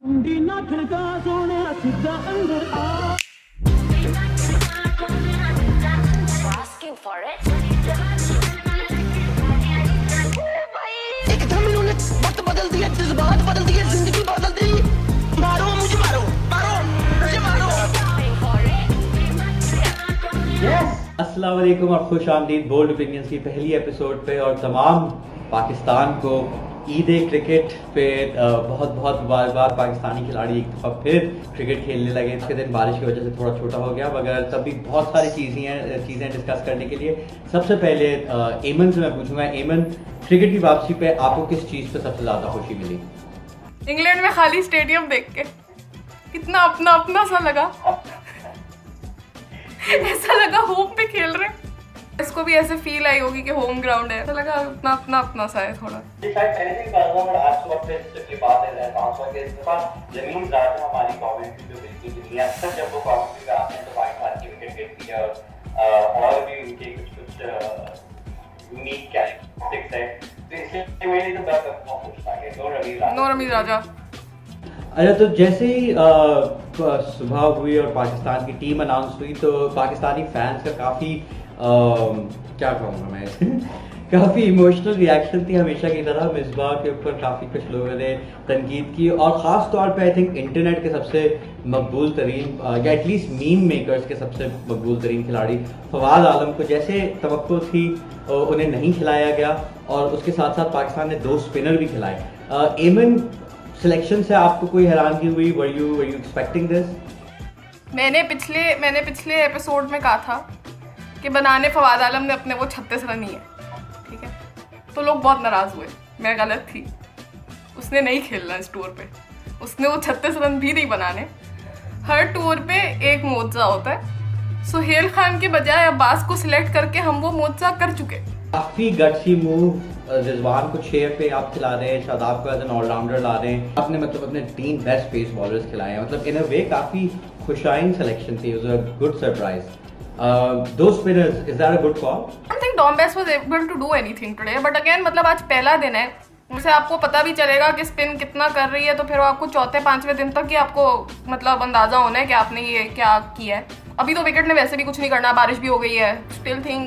Asking for it. एकदम इन्होंने वक्त बदल दिया, जज्बात बदल दिए, जिंदगी बदल दी। मारो मुझे, मारो मारो मुझे, मारो। अस्सलाम वालेकुम और खुश आमदीद बोल्ड ओपिनियंस की पहली एपिसोड पे और तमाम पाकिस्तान को ईद क्रिकेट पे बहुत बहुत मुबारकबाद। पाकिस्तानी खिलाड़ी एक दफ़ा फिर क्रिकेट खेलने लगे। इसके दिन बारिश की वजह से थोड़ा छोटा हो गया, मगर तब भी बहुत सारी चीज़ें डिस्कस करने के लिए। सबसे पहले एमन से मैं पूछूंगा, एमन क्रिकेट की वापसी पे आपको किस चीज़ पे सबसे ज़्यादा खुशी मिली? इंग्लैंड में खाली स्टेडियम देख के कितना अपना अपना सा लगा। ऐसा लगा होम पे खेल रहे हैं। इसको भी ऐसे फील आई होगी कि होम ग्राउंड है, ऐसा लगा अपना अपना अपना सा है थोड़ा। नो रमीज राजा। अच्छा, तो जैसे ही सुबह हुई और पाकिस्तान की टीम अनाउंस हुई तो पाकिस्तानी फैंस का काफ़ी क्या कहूँगा मैं काफ़ी इमोशनल रिएक्शन थी। हमेशा की तरह मिसबाह के ऊपर काफ़ी कुछ लोगों ने तनकीद की और ख़ास तौर पे आई थिंक इंटरनेट के सबसे मकबूल तरीन या एटलीस्ट मीम मेकर्स के सबसे मकबूल तरीन खिलाड़ी फवाद आलम को जैसे तवक्को थी उन्हें नहीं खिलाया गया और उसके साथ साथ पाकिस्तान ने 2 स्पिनर भी खिलाए। एमन सिलेक्शन से आपको कोई हैरानगी हुई? Were you expecting this? मैंने पिछले एपिसोड में कहा था कि बनाने फवाद आलम ने अपने वो 36 रन ही है, ठीक है? तो लोग बहुत नाराज हुए, मैं गलत थी। उसने नहीं खेलना इस टूर पे, उसने वो 36 रन भी नहीं बनाने। हर टूर पे एक मोजा होता है। सुहेल खान के बजाय अब्बास को सिलेक्ट करके हम वो मोजा कर चुके। काफी गट्सी मूव। रिजवान को 6 पे आप खिला रहे हैं, शादाब को एज एन ऑलराउंडर ला रहे हैं, आपने मतलब अपने 3 बेस्ट पेस बॉलर्स खिलाए हैं। मतलब इन अ वे काफी खुशाइन सिलेक्शन थी, was a good surprise. 2 spinners, is that a good call? I think Dom Bess was able to do anything today, but again मतलब आज पहला दिन है, उससे आपको पता भी चलेगा कि स्पिन कितना कर रही है, तो फिर आपको चौथे 5वें दिन तक ही आपको मतलब अंदाजा होना है कि आपने ये क्या किया है। अभी तो विकेट ने वैसे भी कुछ नहीं करना, बारिश भी हो गई है। स्टिल थिंक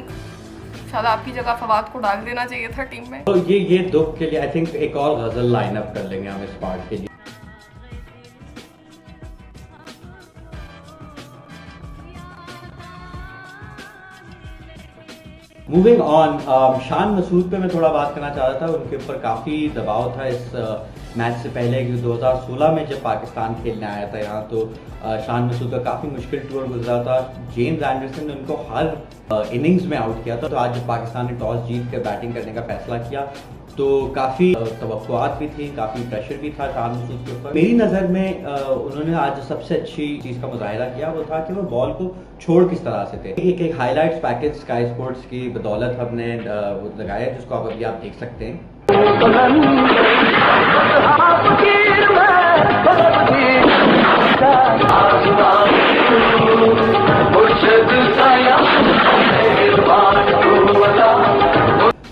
शायद आपकी जगह फवाद को डाल देना चाहिए था टीम में। तो ये दुख के लिए आई थिंक एक और गजल लाइनअप कर लेंगे हम इस पार्ट के लिए। मूविंग ऑन, शान मसूद पे मैं थोड़ा बात करना चाह रहा था। उनके ऊपर काफ़ी दबाव था इस मैच से पहले कि 2016 में जब पाकिस्तान खेलने आया था यहाँ, तो शान मसूद का काफ़ी मुश्किल टूर गुजरा था। जेम्स एंडरसन ने उनको हर इनिंग्स में आउट किया था। तो आज जब पाकिस्तान ने टॉस जीत कर बैटिंग करने का फैसला किया तो काफ़ी तवक्कुआत भी थी, काफ़ी प्रेशर भी था शान मसूद के ऊपर। मेरी नज़र में उन्होंने आज सबसे अच्छी चीज़ का मुजाहिरा किया वो था कि वो बॉल को छोड़ किस तरह से थे। एक हाईलाइट्स पैकेज स्काई स्पोर्ट्स की बदौलत हमने लगाया, जिसको आप अभी आप देख सकते हैं।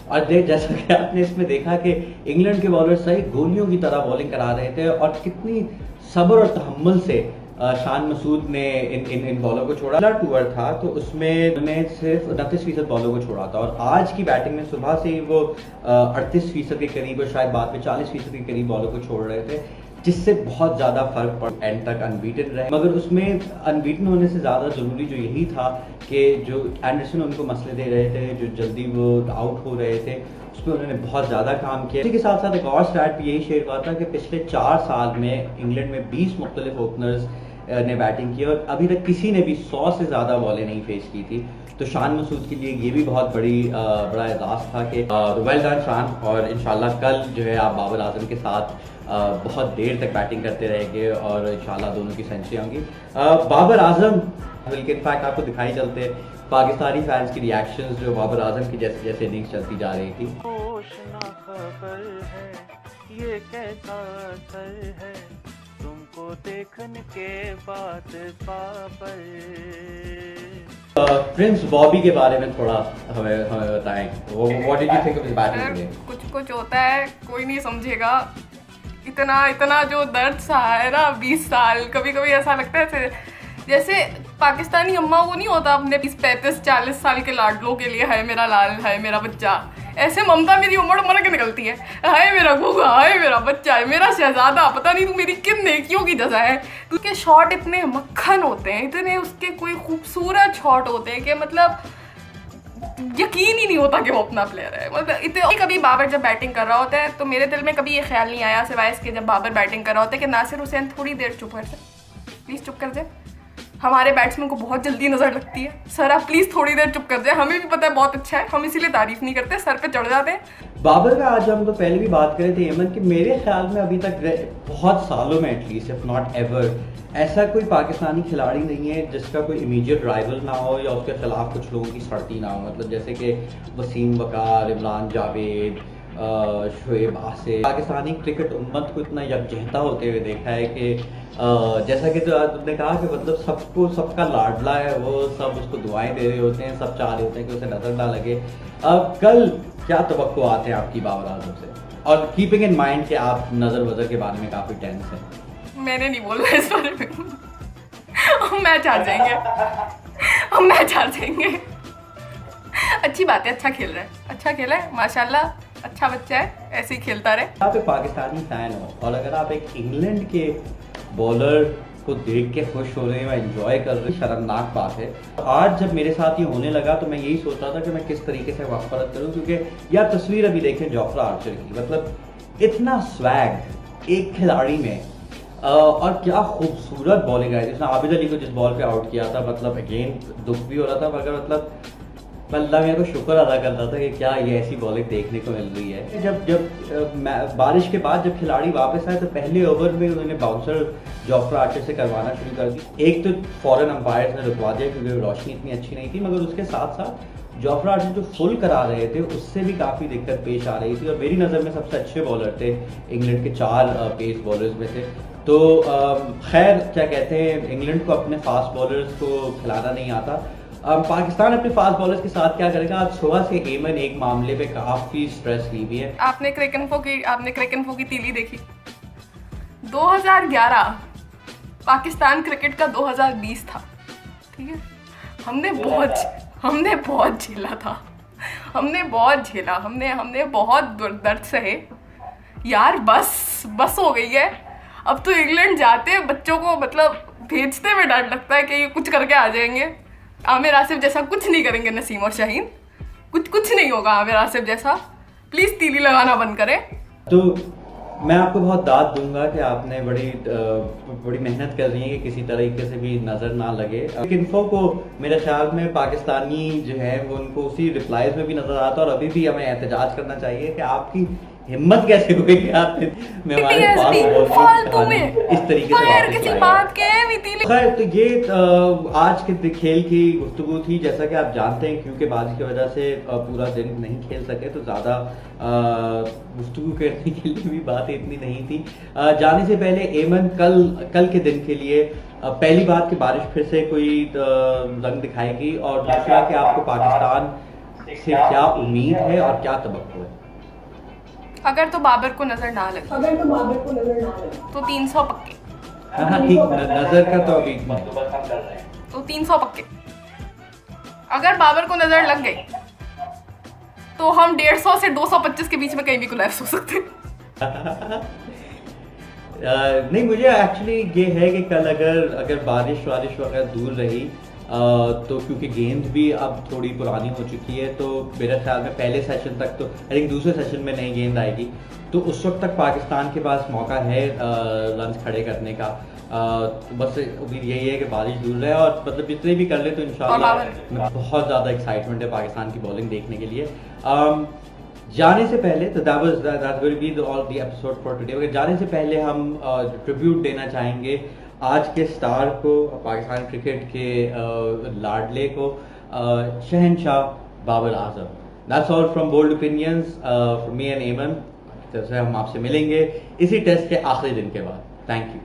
और जैसा कि आपने इसमें देखा कि इंग्लैंड के बॉलर सही गोलियों की तरह बॉलिंग करा रहे थे और कितनी सब्र और तहम्मुल से शान मसूद ने इन बॉलर को छोड़ा। पहला टूर था तो उसमें उन्होंने सिर्फ 29% बॉलों को छोड़ा था और आज की बैटिंग में सुबह से ही वो 38% के करीब और शायद बाद में 40% के करीब बॉलों को छोड़ रहे थे, जिससे बहुत ज़्यादा फर्क पड़ा। एंड तक अनबीटन रहे, मगर उसमें अनबीटन होने से ज़्यादा ज़रूरी जो यही था कि जो एंडरसन उनको मसले दे रहे थे, जो जल्दी वो आउट हो रहे थे, उसमें उन्होंने बहुत ज़्यादा काम किया। इसी के साथ साथ एक और स्टैट भी यही शेयर हुआ था कि पिछले 4 साल में इंग्लैंड में 20 मुख्तलिफ ओपनर्स ने बैटिंग की और अभी तक किसी ने भी 100 से ज़्यादा बॉलें नहीं फेस की थी। तो शान मसूद के लिए ये भी बहुत बड़ा एजाज़ था कि वेल डन शान। और इंशाल्लाह कल जो है आप बाबर आजम के साथ बहुत देर तक बैटिंग करते रहेंगे और इंशाल्लाह दोनों की सेंचुरी होंगी। बाबर आजम, बल्कि इनफैक्ट आपको दिखाई चलते पाकिस्तानी फैंस की रिएक्शंस जो बाबर आजम की जैसे जैसे इनिंग्स चलती जा रही थी। ये कैसा असर है तुमको देखने के बाद बाबर। प्रिंस बॉबी के बारे में थोड़ा हमें बताएं। What did you think of his batting today? कुछ होता है, कोई नहीं समझेगा। इतना इतना जो दर्द सहा है ना 20 साल, कभी कभी ऐसा लगता है जैसे पाकिस्तानी अम्मा को नहीं होता अपने 35-40 साल के लाडलों के लिए, हाय मेरा लाल, हाय मेरा बच्चा, ऐसे ममता मेरी उमड़ उमड़ के निकलती है, हाय मेरा गुगा, हाय मेरा बच्चा, है मेरा शहजादा, पता नहीं तू मेरी किन नेकियों की जजा है। उसके शॉट इतने मक्खन होते हैं, इतने उसके कोई खूबसूरत शॉट होते हैं कि मतलब यकीन ही नहीं होता कि वो अपना प्लेयर है। मतलब इतने कभी बाबर जब बैटिंग कर रहा होता है तो मेरे दिल में कभी ये ख्याल नहीं आया सिवाय इसके जब बाबर बैटिंग कर रहा होता है कि नासिर हुसैन थोड़ी देर चुप कर जाए, प्लीज़ चुप कर जाए। हमारे बैट्समैन को बहुत जल्दी नजर लगती है, सर आप प्लीज थोड़ी देर चुप कर जाए, हमें भी पता है बहुत अच्छा है, हम इसीलिए तारीफ नहीं करते, सर पे चढ़ जाते हैं। बाबर का आज हम तो पहले भी बात कर रहे थे एमन कि मेरे ख्याल में अभी तक बहुत सालों में एटलीस्ट इफ नॉट एवर ऐसा कोई पाकिस्तानी खिलाड़ी नहीं है जिसका कोई इमीडिएट राइवल ना हो या उसके खिलाफ कुछ लोगों की सड़ती ना हो। मतलब जैसे कि वसीम वकार, इमरान जावेद, शोएब आसिफ, पाकिस्तानी क्रिकेट उम्मत को इतना यकजहता होते हुए देखा है कि जैसा कि तो तुमने कहा कि मतलब सबको सबका लाडला है, वो सब उसको दुआएं दे रहे होते हैं, सब चाह रहे होते हैं कि उसे नजर ना लगे। अब कल क्या तवक्कुआत हैं आपकी बाबर आजम से, और कीपिंग इन माइंड कि आप नजर वजर के बारे में काफी टेंस हैं? मैंने नहीं बोलना इस बारे में, हम मैच हार जाएंगे, हम मैच हार जाएंगे। अच्छी बात है, अच्छा खेल रहा है, अच्छा खेला है माशाल्लाह, अच्छा बच्चा है, ऐसे ही खेलता रहे। आप एक पाकिस्तानी फैन हो और अगर आप एक इंग्लैंड के बॉलर को देख के खुश हो रहे हैं, एंजॉय कर रहे हैं, शर्मनाक बात है। आज जब मेरे साथ ये होने लगा तो मैं यही सोच रहा था कि मैं किस तरीके से वफरत करूं, क्योंकि यार तस्वीर अभी देखें जोफ्रा आर्चर की, मतलब इतना स्वैग एक खिलाड़ी में, और क्या खूबसूरत बॉलिंग आई। जिसने आबिद अली को जिस बॉल पे आउट किया था, मतलब अगेन दुख भी हो रहा था, मगर मतलब अल्लाह मेरे को शुक्र अदा कर रहा था कि क्या ये ऐसी बॉलिंग देखने को मिल रही है। जब बारिश के बाद जब खिलाड़ी वापस आए तो पहले ओवर में उन्होंने बाउंसर जोफ्रा आर्चर से करवाना शुरू कर दी। एक तो फॉरेन अंपायर्स ने रुकवा दिया क्योंकि रोशनी इतनी अच्छी नहीं थी, मगर उसके साथ साथ जोफ्रा आर्चर जो फुल करा रहे थे उससे भी काफ़ी दिक्कत पेश आ रही थी। और मेरी नज़र में सबसे अच्छे बॉलर थे इंग्लैंड के 4 पेस बॉलर्स में से। तो खैर क्या कहते हैं, इंग्लैंड को अपने फास्ट बॉलर्स को खिलाना नहीं आता। पाकिस्तान अपने फास्ट बॉलर्स के साथ क्या करेगा? आज सुबह से एमन एक मामले पे काफ़ी स्ट्रेस ली हुई है। आपने क्रिकेट की तीली देखी? 2011 पाकिस्तान क्रिकेट का 2020 था, ठीक है। हमने बहुत झेला था, हमने बहुत झेला, हमने बहुत दर्द सहे यार। बस हो गई है। अब तो इंग्लैंड जाते बच्चों को मतलब भेजते में डर लगता है कि ये कुछ करके आ जाएंगे। आमिर आसिफ जैसा कुछ नहीं करेंगे नसीम और शाहीन, कुछ नहीं होगा आमिर आसिफ जैसा। प्लीज तीली लगाना बंद करें। तो मैं आपको बहुत दाद दूंगा कि आपने बड़ी मेहनत कर रही है कि किसी तरीके से भी नज़र ना लगे। इन्फो को मेरे ख्याल में पाकिस्तानी जो है वो उनको उसी रिप्लाईज में भी नजर आता है, और अभी भी हमें एहतजाज करना चाहिए कि आपकी हिम्मत कैसे हुई कि आपने इस तरीके से वापस खैर। तो ये आज के खेल की गुफ्तगू थी। जैसा कि आप जानते हैं क्योंकि बारिश की वजह से पूरा दिन नहीं खेल सके तो ज़्यादा गुफ्तगू करने के लिए भी बातें इतनी नहीं थी। जाने से पहले एमन कल के दिन के लिए पहली बात कि बारिश फिर से कोई रंग दिखाएगी, और दूसरा कि आपको पाकिस्तान से क्या उम्मीद है और क्या तवक्कुह है? अगर तो बाबर को नजर ना लगे तो 300 पक्के। हाँ ठीक, नजर का तो अभी तो 300 पक्के। अगर बाबर को नजर लग गई तो हम 150 से 225 के बीच में कहीं भी कोलैप्स हो सकते हैं। नहीं, मुझे एक्चुअली ये है कि कल अगर बारिश वगैरह दूर रही तो क्योंकि गेंद भी अब थोड़ी पुरानी हो चुकी है, तो मेरे ख्याल में पहले सेशन तक, तो आई थिंक दूसरे सेशन में नई गेंद आएगी, तो उस वक्त तक पाकिस्तान के पास मौका है रन्स खड़े करने का। तो बस उम्मीद यही है कि बारिश दूर रहे, और मतलब जितने भी कर ले तो इंशाल्लाह बहुत ज़्यादा एक्साइटमेंट है पाकिस्तान की बॉलिंग देखने के लिए। जाने से पहले तो that will be all the episode for today। अगर जाने से पहले हम ट्रिब्यूट देना चाहेंगे आज के स्टार को, पाकिस्तान क्रिकेट के लाडले को, शहनशाह Babar Azam. That's all from Bold Opinions from me and Eamon। जैसे हम आपसे मिलेंगे इसी टेस्ट के आखिरी दिन के बाद। Thank you.